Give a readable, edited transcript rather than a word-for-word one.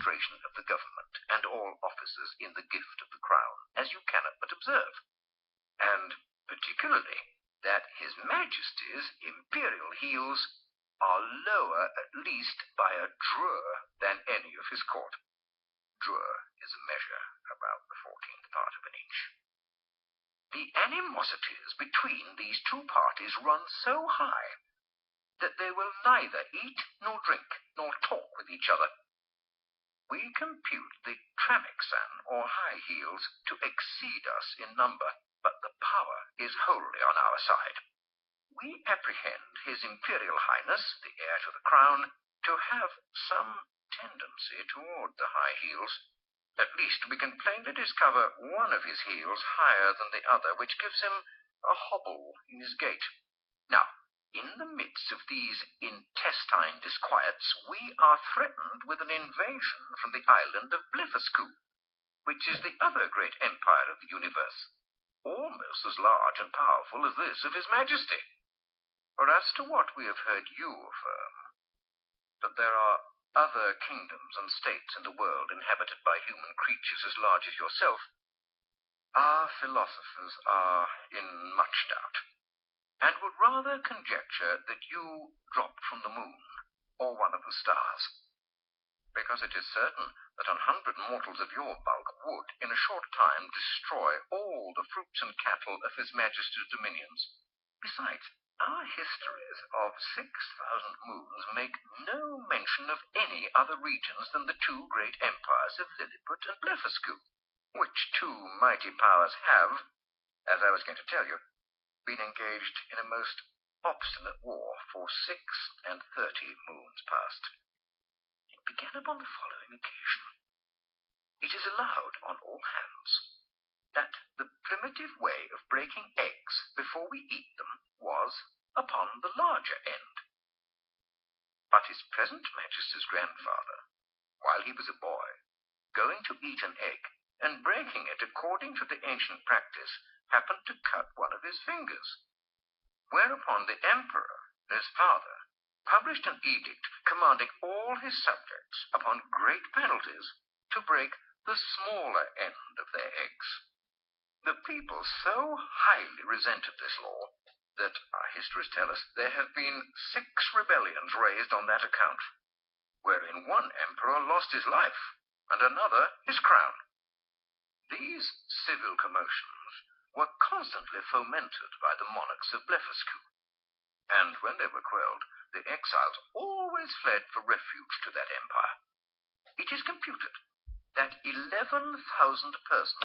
administration of the government, and all officers in the gift of the crown, as you cannot but observe, and particularly that his Majesty's imperial heels are lower at least by a drur than any of his court. Drur is a measure about the 14th part of an inch. The animosities between these two parties run so high that they will neither eat nor drink nor talk with each other. We compute the Tramixan or high heels to exceed us in number, but the power is wholly on our side. We apprehend His Imperial Highness, the heir to the crown, to have some tendency toward the high heels. At least we can plainly discover one of his heels higher than the other, which gives him a hobble in his gait. Now, in the midst of these intestine disquiets, we are threatened with an invasion from the island of Blefuscu, which is the other great empire of the universe, almost as large and powerful as this of His Majesty. For as to what we have heard you affirm, that there are other kingdoms and states in the world inhabited by human creatures as large as yourself, our philosophers are in much doubt, and would rather conjecture that you dropped from the moon, or one of the stars, because it is certain that 100 mortals of your bulk would, in a short time, destroy all the fruits and cattle of His Majesty's dominions. Besides, our histories of 6,000 moons make no mention of any other regions than the two great empires of Lilliput and Blefuscu, which two mighty powers have, as I was going to tell you, been engaged in a most obstinate war for 36 moons past. It began upon the following occasion. It is allowed on all hands that the primitive way of breaking eggs before we eat them was upon the larger end. But His present Majesty's grandfather, while he was a boy, going to eat an egg and breaking it according to the ancient practice, happened to cut one of his fingers, whereupon the emperor, his father, published an edict commanding all his subjects, upon great penalties, to break the smaller end of their eggs. The people so highly resented this law that, our histories tell us, there have been 6 rebellions raised on that account, wherein one emperor lost his life, and another his crown. These civil commotions were constantly fomented by the monarchs of Blefuscu, and when they were quelled, the exiles always fled for refuge to that empire. It is computed that 11,000 persons